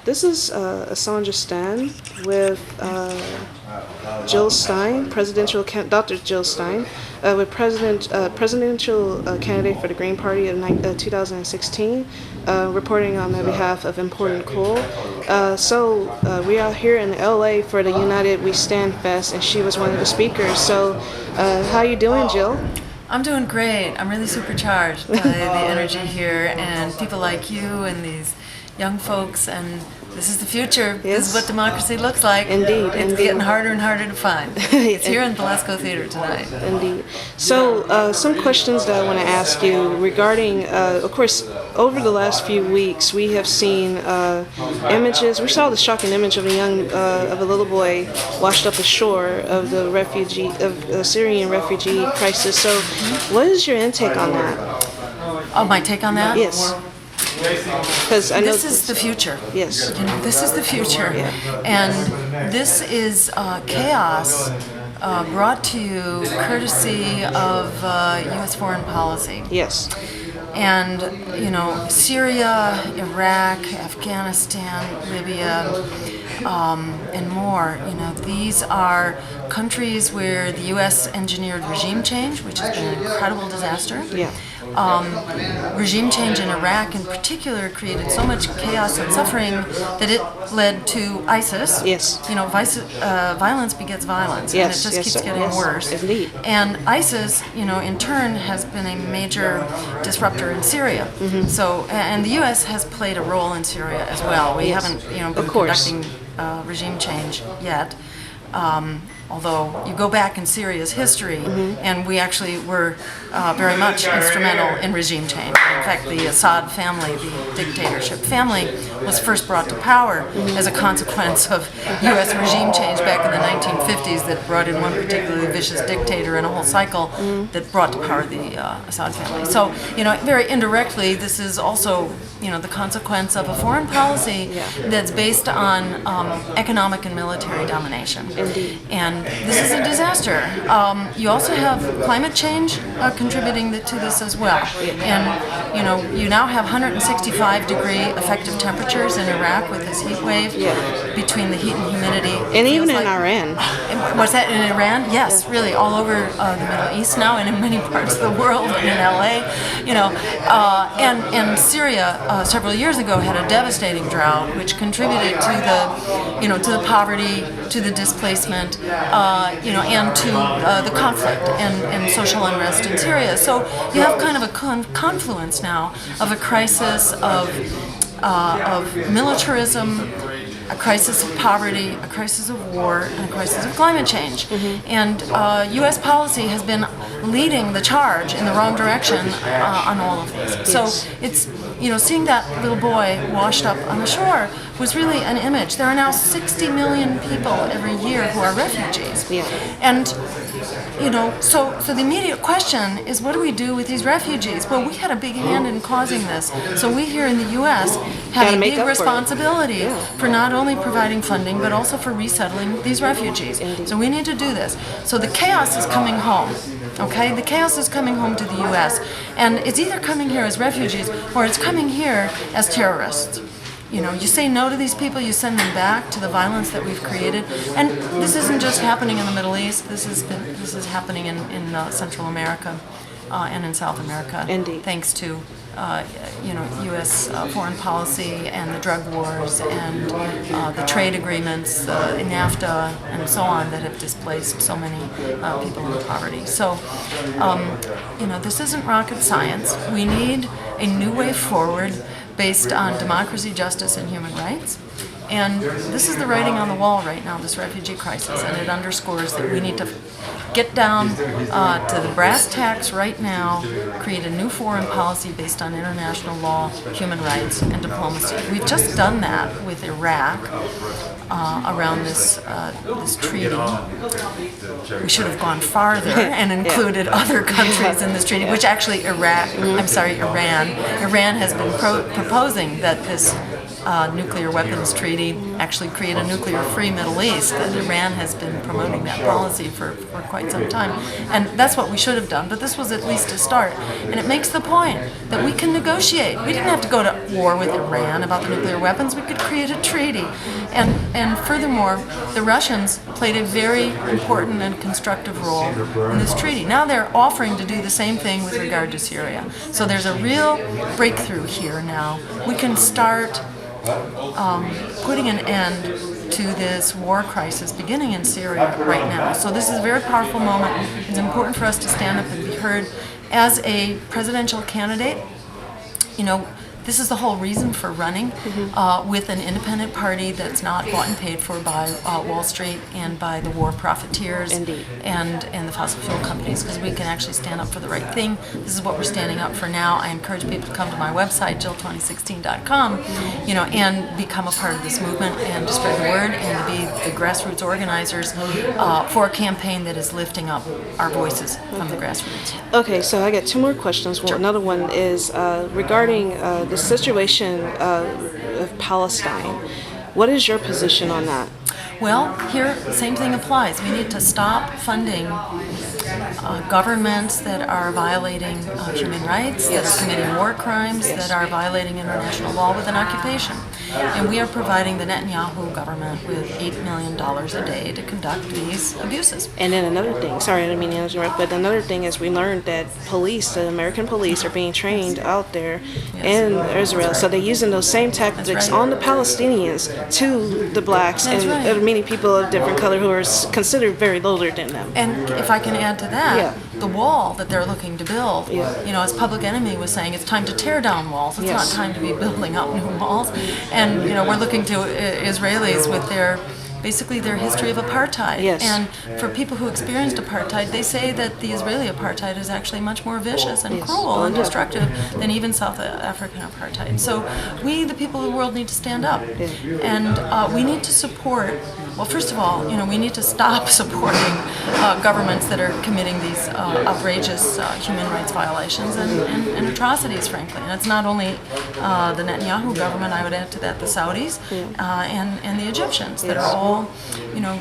This is Sandra Stein with Jill Stein, Dr. Jill Stein, with presidential candidate for the Green Party of 2016, reporting on behalf of Important Coal. We are here in LA for the United We Stand Fest, and she was one of the speakers. So, how you doing, Jill? I'm doing great. I'm really supercharged by the energy here and people like you and these young folks, and this is the future. Yes. This is what democracy looks like. Indeed. It's getting harder and harder to find. It's here in Belasco Theater tonight. Indeed. So, some questions that I want to ask you regarding, of course, over the last few weeks, we have seen images. We saw the shocking image of a little boy washed up ashore of the Syrian refugee crisis. So, what is your intake on that? Oh, my take on that? Yes. Because I know this is the future. Yes. You know, this is the future. Yeah. And this is chaos brought to you courtesy of U.S. foreign policy. Yes. And, you know, Syria, Iraq, Afghanistan, Libya, and more, you know, these are countries where the U.S. engineered regime change, which has been an incredible disaster. Yeah. Regime change in Iraq in particular created so much chaos and suffering that it led to ISIS. Yes. You know, violence begets violence, Yes. and it just keeps getting Yes. worse. Indeed. And ISIS, you know, in turn has been a major disruptor in Syria. Mm-hmm. So, and the U.S. has played a role in Syria as well. We haven't, you know, been conducting regime change yet. Although you go back in Syria's history, and we actually were very much instrumental in regime change. In fact, the Assad family, the dictatorship family, was first brought to power as a consequence of U.S. regime change back in the 1950s that brought in one particularly vicious dictator and a whole cycle that brought to power the Assad family. So, you know, very indirectly, this is also, you know, the consequence of a foreign policy that's based on economic and military domination. Indeed. And this is a disaster. You also have climate change contributing to this as well. And, you know, you now have 165-degree effective temperatures in Iraq with this heat wave between the heat and humidity. And even in Iran. Was that in Iran? Yes, really, all over the Middle East now and in many parts of the world and in LA. You know, and Syria several years ago had a devastating drought, which contributed to the, you know, to the poverty, to the displacement, you know, and to the conflict and social unrest in Syria. So you have kind of a confluence now of a crisis of militarism, a crisis of poverty, a crisis of war, and a crisis of climate change. And U.S. policy has been leading the charge in the wrong direction on all of these. So it's, you know, seeing that little boy washed up on the shore was really an image. There are now 60 million people every year who are refugees. And, you know, so the immediate question is, what do we do with these refugees? Well, we had a big hand in causing this. So we here in the U.S. have a big responsibility for not only providing funding, but also for resettling these refugees. So we need to do this. So the chaos is coming home. Okay, the chaos is coming home to the U.S. and it's either coming here as refugees or it's coming here as terrorists. You know, you say no to these people, you send them back to the violence that we've created. And this isn't just happening in the Middle East. This is happening in Central America and in South America. Indeed. Thanks to you know, U.S. Foreign policy and the drug wars and the trade agreements, NAFTA, and so on that have displaced so many people in poverty. So, you know, this isn't rocket science. We need a new way forward based on democracy, justice, and human rights. And this is the writing on the wall right now, this refugee crisis, and it underscores that we need to get down to the brass tacks right now, create a new foreign policy based on international law, human rights, and diplomacy. We've just done that with Iraq around this treaty. We should have gone farther and included other countries in this treaty, which actually Iran has been proposing that this nuclear weapons treaty, actually create a nuclear-free Middle East. That Iran has been promoting that policy for quite some time. And that's what we should have done, but this was at least a start. And it makes the point that we can negotiate. We didn't have to go to war with Iran about the nuclear weapons. We could create a treaty. And furthermore, the Russians played a very important and constructive role in this treaty. Now they're offering to do the same thing with regard to Syria. So there's a real breakthrough here now. We can start putting an end to this war crisis beginning in Syria right now. So this is a very powerful moment. It's important for us to stand up and be heard. As a presidential candidate, this is the whole reason for running with an independent party that's not bought and paid for by Wall Street and by the war profiteers and the fossil fuel companies, because we can actually stand up for the right thing. This is what we're standing up for now. I encourage people to come to my website, jill2016.com, and become a part of this movement and to spread the word and to be the grassroots organizers for a campaign that is lifting up our voices from the grassroots. Okay, so I got two more questions. Well, Sure. Another one is regarding the situation of Palestine. What is your position on that? Well, here, the same thing applies. We need to stop funding governments that are violating human rights, that are committing war crimes, that are violating international law with an occupation. And we are providing the Netanyahu government with $8 million a day to conduct these abuses. And then another thing, sorry, I didn't mean to interrupt, but another thing is we learned that the American police are being trained out there in Israel. So they're using those same tactics on the Palestinians to the blacks and many people of different color who are considered very lower than them. And if I can add to that, the wall that they're looking to build, as Public Enemy was saying, it's time to tear down walls. It's not time to be building up new walls. And, we're looking to Israelis with their history of apartheid. And for people who experienced apartheid, they say that the Israeli apartheid is actually much more vicious and cruel and destructive than even South African apartheid. So we, the people of the world, need to stand up. And we need to support, well, first of all, we need to stop supporting governments that are committing these outrageous human rights violations and atrocities, frankly. And it's not only the Netanyahu government, I would add to that the Saudis and the Egyptians that are all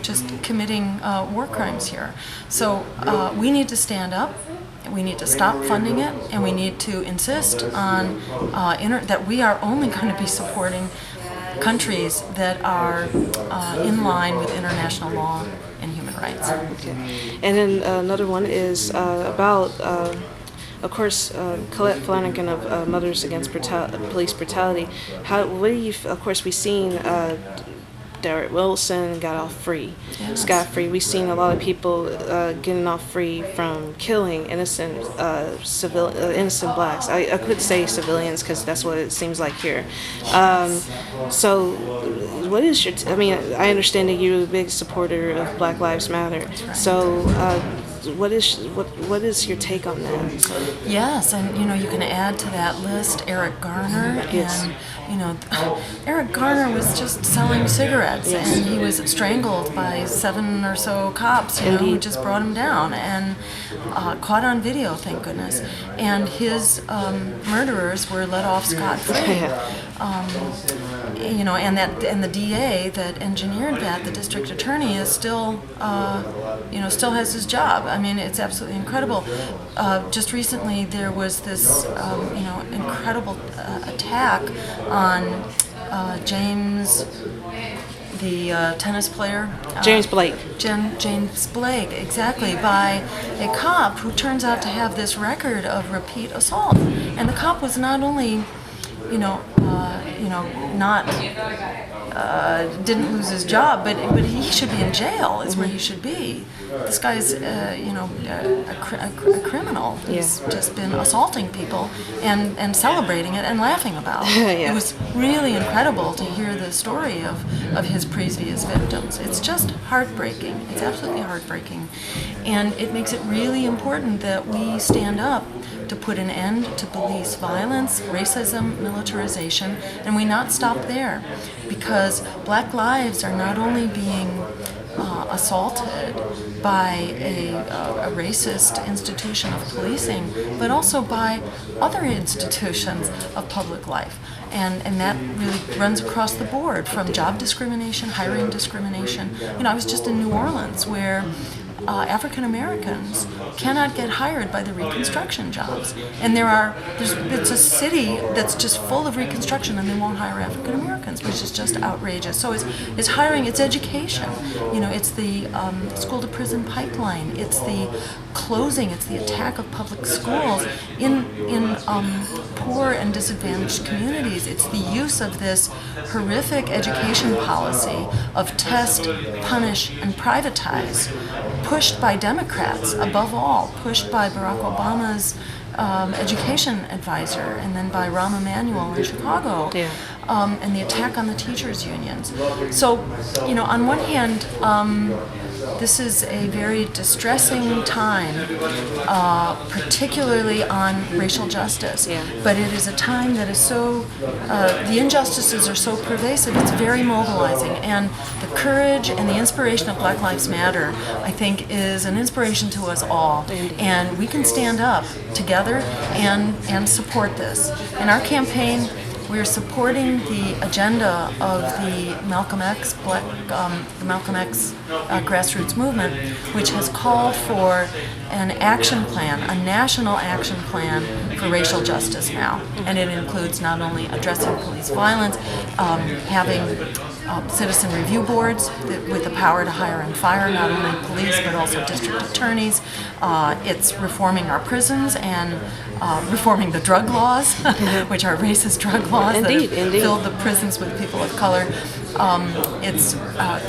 just committing war crimes here. So we need to stand up, we need to stop funding it, and we need to insist on that we are only going to be supporting countries that are in line with international law and human rights. Okay. And then another one is about of course, Colette Flanagan of Mothers Against Police Brutality. Of course, we've seen Derek Wilson got off free, scot-free. We've seen a lot of people getting off free from killing innocent innocent blacks. I could say civilians because that's what it seems like here. So, what is your? I understand that you're a big supporter of Black Lives Matter. Right. So, what is your take on that? Yes, and you can add to that list Eric Garner, and Eric Garner was just selling cigarettes, and he was strangled by 7 or so cops, who just brought him down, and caught on video, thank goodness. And his murderers were let off scot-free. And the DA that engineered that, the district attorney, is still has his job. It's absolutely incredible. Just recently, there was this, incredible attack on James, the tennis player. James Blake. James Blake, exactly, by a cop who turns out to have this record of repeat assault. And the cop was not only, didn't lose his job, but he should be in jail. Is where he should be. This guy's, a criminal who's just been assaulting people and celebrating it and laughing about it. It was really incredible to hear the story of his previous victims. It's just heartbreaking. It's absolutely heartbreaking. And it makes it really important that we stand up to put an end to police violence, racism, militarization, and we not stop there, because Black lives are not only being assaulted by a racist institution of policing, but also by other institutions of public life. And that really runs across the board, from job discrimination, hiring discrimination. I was just in New Orleans, where African Americans cannot get hired by the reconstruction jobs, and it's a city that's just full of reconstruction, and they won't hire African Americans, which is just outrageous. So it's hiring, it's education. It's the school to prison pipeline. It's the closing. It's the attack of public schools in poor and disadvantaged communities. It's the use of this horrific education policy of test, punish, and privatize, pushed by Democrats, above all, pushed by Barack Obama's education advisor, and then by Rahm Emanuel in Chicago, and the attack on the teachers' unions. So, on one hand, this is a very distressing time, particularly on racial justice. But it is a time that is so, the injustices are so pervasive, it's very mobilizing. And the courage and the inspiration of Black Lives Matter, I think, is an inspiration to us all. And we can stand up together and support this. In our campaign, we're supporting the agenda of the Malcolm X grassroots movement, which has called for an action plan, a national action plan for racial justice now. And it includes not only addressing police violence, having citizen review boards with the power to hire and fire not only police but also district attorneys. It's reforming our prisons and reforming the drug laws, which are racist drug laws that have filled the prisons with people of color. It's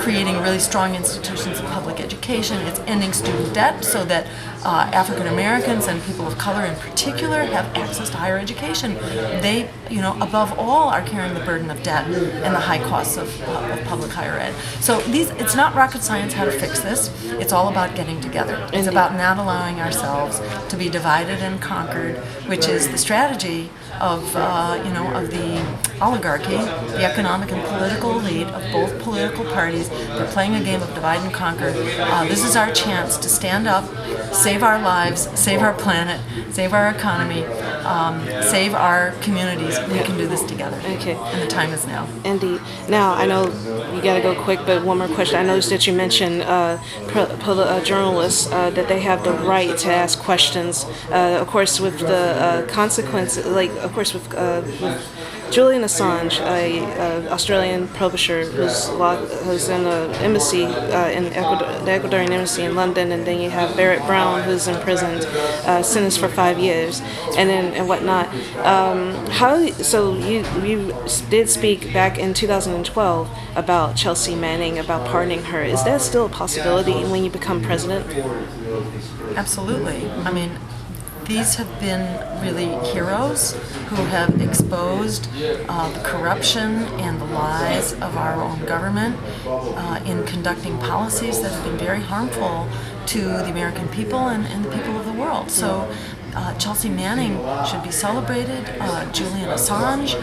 creating really strong institutions of public education. It's ending student debt so that African Americans and people of color in particular have access to higher education. They, above all, are carrying the burden of debt and the high costs of public higher ed. So it's not rocket science how to fix this. It's all about getting together. It's about not allowing ourselves to be divided and conquered, which is the strategy of the oligarchy, the economic and political elite of both political parties. They're playing a game of divide and conquer. This is our chance to stand up, save our lives, save our planet, save our economy, save our communities. We can do this together. Okay. And the time is now. Indeed. Now, I know you got to go quick, but one more question. I noticed that you mentioned journalists, that they have the right to ask questions. Of course, with the consequences, with Julian Assange, an Australian publisher who's in the embassy, in the Ecuadorian embassy in London, and then you have Barrett Brown, who's imprisoned, sentenced for 5 years, and whatnot. So you did speak back in 2012 about Chelsea Manning, about pardoning her. Is that still a possibility when you become president? Absolutely. I mean, these have been really heroes who have exposed the corruption and the lies of our own government in conducting policies that have been very harmful to the American people and the people of the world. So Chelsea Manning should be celebrated, Julian Assange,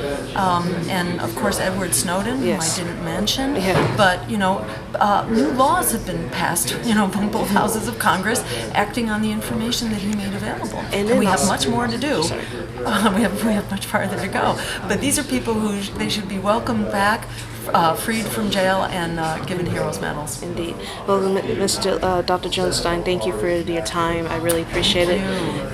and of course Edward Snowden, whom I didn't mention. But new laws have been passed, from both houses of Congress, acting on the information that he made available. And we have much more to do. We have much farther to go. But these are people who they should be welcomed back, freed from jail, and given heroes medals. Indeed. Well, Dr. Jill Stein, thank you for your time. I really appreciate it.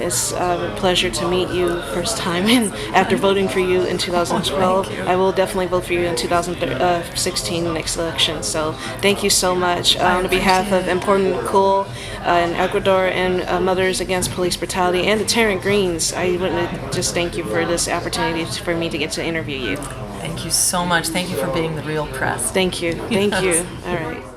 It's a pleasure to meet you first time, and after voting for you in 2012, I will definitely vote for you in 2016 next election. So thank you so much. On behalf of Important Cool in Ecuador and Mothers Against Police Brutality and the Terrant Greens, I want to just thank you for this opportunity for me to get to interview you. Thank you so much. Thank you for being the real press. Thank you. Thank you. All right.